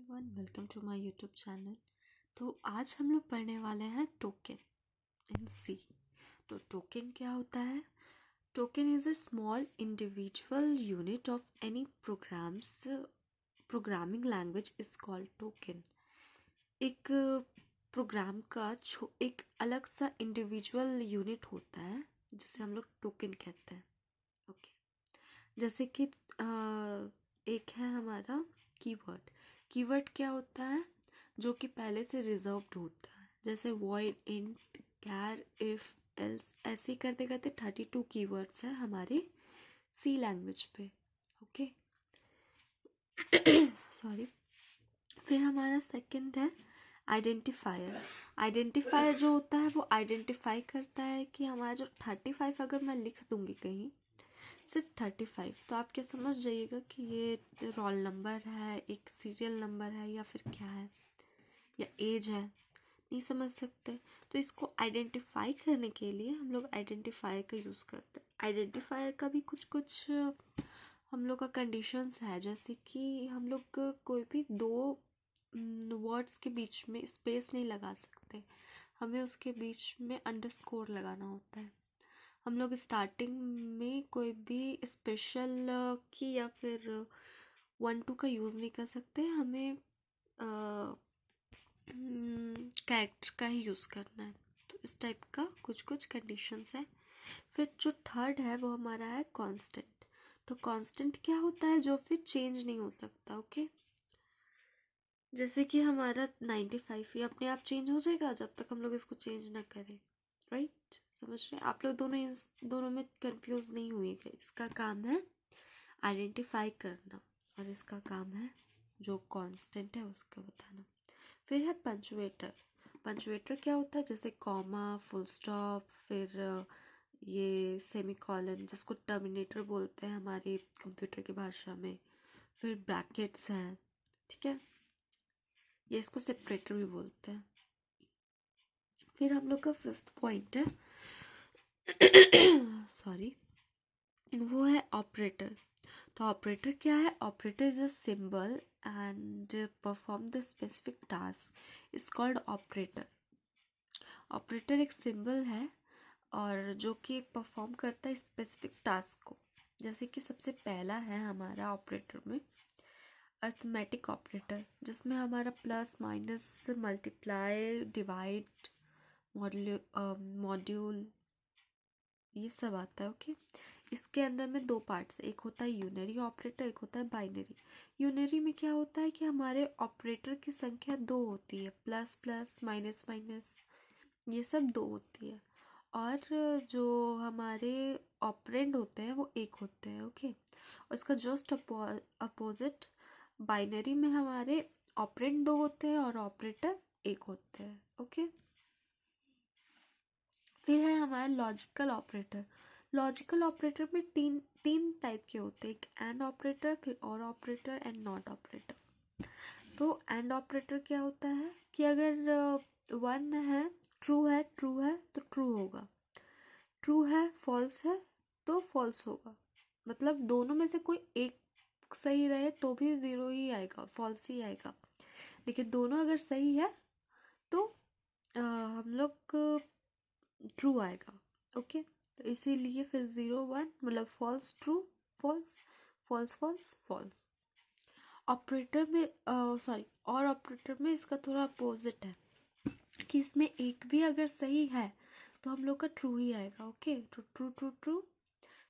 Everyone, welcome to my YouTube channel. तो आज हम लोग पढ़ने वाले हैं टोकन इन सी। तो टोकन क्या होता है? Token is a small individual unit of any programming language is called token. एक प्रोग्राम का एक अलग सा इंडिविजुअल यूनिट होता है जिसे हम लोग टोकन कहते हैं। ओके, जैसे कि एक है हमारा कीवर्ड। कीवर्ड क्या होता है? जो कि पहले से रिजर्व्ड होता है, जैसे void, int, char, if, else, ऐसे करते करते 32 कीवर्ड्स है हमारे सी लैंग्वेज पे। Okay sorry. फिर हमारा सेकंड है आइडेंटिफायर। आइडेंटिफायर जो होता है वो आइडेंटिफाई करता है कि हमारा जो 35 अगर मैं लिख दूंगी कहीं सिर्फ 35, तो आप क्या समझ जाइएगा कि ये रोल नंबर है, एक सीरियल नंबर है, या फिर क्या है, या एज है। नहीं समझ सकते, तो इसको आइडेंटिफाई करने के लिए हम लोग आइडेंटिफायर का यूज़ करते हैं। आइडेंटिफायर का भी कुछ कुछ हम लोग का कंडीशंस है, जैसे कि हम लोग कोई भी दो वर्ड्स के बीच में स्पेस नहीं लगा सकते, हमें उसके बीच में अंडरस्कोर लगाना होता है। हम लोग स्टार्टिंग में कोई भी स्पेशल की या फिर 1 2 का यूज़ नहीं कर सकते, हमें कैरेक्टर का ही यूज़ करना है। तो इस टाइप का कुछ कुछ कंडीशंस है। फिर जो थर्ड है वो हमारा है कांस्टेंट। तो कांस्टेंट क्या होता है? जो फिर चेंज नहीं हो सकता। ओके, जैसे कि हमारा 95 ये अपने आप चेंज हो जाएगा जब तक हम लोग इसको चेंज ना करें। राइट, समझ रहे हैं आप लोग? दोनों में कंफ्यूज नहीं हुएगा। इसका काम है आइडेंटिफाई करना और इसका काम है जो कांस्टेंट है उसका बताना। फिर है पंचुएटर। पंचुएटर क्या होता है? जैसे कॉमा, फुल स्टॉप, फिर ये सेमीकॉलन जिसको टर्मिनेटर बोलते हैं हमारे कंप्यूटर की भाषा में। फिर ब्रैकेट्स हैं, ठीक है, ये इसको सेपरेटर भी बोलते हैं। फिर हम लोग का फिफ्थ पॉइंट है सॉरी, वो है ऑपरेटर। तो ऑपरेटर क्या है? Operator is a symbol and perform the specific task is called operator. Operator एक सिंबल है और जो कि परफॉर्म करता है स्पेसिफिक टास्क को। जैसे कि सबसे पहला है हमारा ऑपरेटर में अर्थमेटिक ऑपरेटर, जिसमें हमारा plus, minus, multiply, divide, module, ये सब आता है। ओके, इसके अंदर में दो पार्ट्स है, एक होता है यूनरी ऑपरेटर, एक होता है बाइनरी। यूनरी में क्या होता है कि हमारे ऑपरेटर की संख्या दो होती है, प्लस प्लस, माइनस माइनस, ये सब दो होती है। और जो हमारे ऑपरेंड होते हैं वो एक होते हैं। ओके, उसका जस्ट अपोजिट बाइनरी में हमारे ऑपरेंड दो होते हैं और ऑपरेटर एक होते हैं। ओके, फिर है हमारा लॉजिकल ऑपरेटर। लॉजिकल ऑपरेटर में तीन तीन टाइप के होते हैं, एक एंड ऑपरेटर, फिर और ऑपरेटर एंड नॉट ऑपरेटर। तो एंड ऑपरेटर क्या होता है कि अगर वन है, ट्रू है तो ट्रू होगा, ट्रू है फॉल्स है तो फॉल्स होगा। मतलब दोनों में से कोई एक सही रहे तो भी ज़ीरो ही आएगा, फॉल्स ही आएगा। लेकिन दोनों अगर सही है तो हम लोग ट्रू आएगा। ओके, तो इसीलिए फिर 0 1 मतलब false true, false, false false, false. Operator में सॉरी, और ऑपरेटर में इसका थोड़ा अपोजिट है कि इसमें एक भी अगर सही है तो हम लोग का ट्रू ही आएगा। ओके, तो true true true,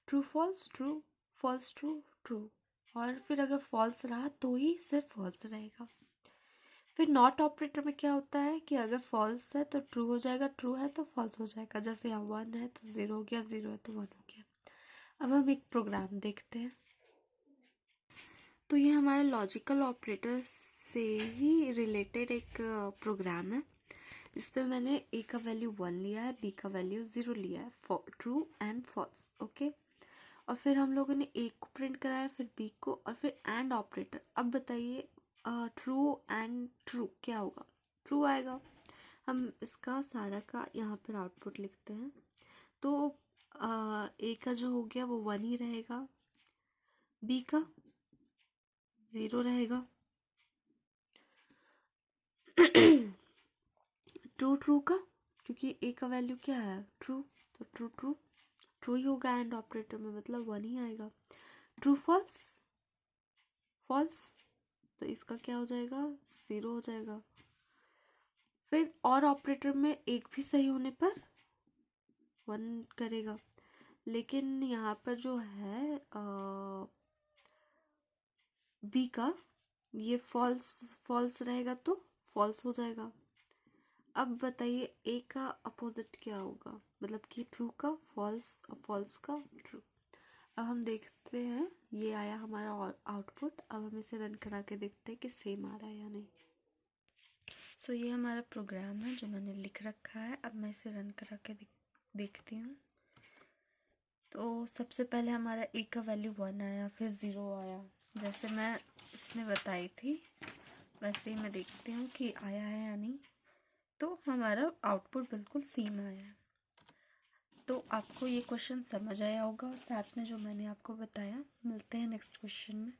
true false, true false, true true, और फिर अगर फॉल्स रहा तो ही सिर्फ फॉल्स रहेगा। फिर नॉट ऑपरेटर में क्या होता है कि अगर फॉल्स है तो ट्रू हो जाएगा, ट्रू है तो फॉल्स हो जाएगा। जैसे यहाँ 1 है तो 0 हो गया, 0 है तो 1 हो गया। अब हम एक प्रोग्राम देखते हैं। तो ये हमारे लॉजिकल ऑपरेटर से ही रिलेटेड एक प्रोग्राम है, इस पर मैंने ए का वैल्यू 1 लिया है, बी का वैल्यू 0 लिया है, ट्रू एंड फॉल्स। ओके, और फिर हम लोगों ने ए को प्रिंट कराया, फिर बी को, और फिर एंड ऑपरेटर। अब बताइए ट्रू एंड ट्रू क्या होगा? ट्रू आएगा। हम इसका सारा का यहाँ पर आउटपुट लिखते हैं। तो ए का जो हो गया वो 1 ही रहेगा, बी का 0 रहेगा, ट्रू ट्रू का, क्योंकि ए का वैल्यू क्या है ट्रू, तो ट्रू ट्रू ट्रू ही होगा एंड ऑपरेटर में, मतलब 1 ही आएगा। ट्रू फॉल्स फॉल्स, तो इसका क्या हो जाएगा 0 हो जाएगा। फिर और ऑपरेटर में एक भी सही होने पर 1 करेगा, लेकिन यहाँ पर जो है बी का ये फॉल्स फॉल्स रहेगा तो फॉल्स हो जाएगा। अब बताइए ए का अपोजिट क्या होगा, मतलब कि ट्रू का फॉल्स और फॉल्स का ट्रू। अब हम देखते हैं, ये आया हमारा आउटपुट। अब हम इसे रन करा के देखते हैं कि सेम आ रहा है या नहीं। सो ये हमारा प्रोग्राम है जो मैंने लिख रखा है। अब मैं इसे रन करा के देखती हूँ। तो सबसे पहले हमारा ए का वैल्यू 1 आया, फिर 0 आया, जैसे मैं इसमें बताई थी वैसे ही मैं देखती हूँ कि आया है या नहीं। तो हमारा आउटपुट बिल्कुल सेम आया है। तो आपको ये क्वेश्चन समझ आया होगा और साथ में जो मैंने आपको बताया। मिलते हैं नेक्स्ट क्वेश्चन में।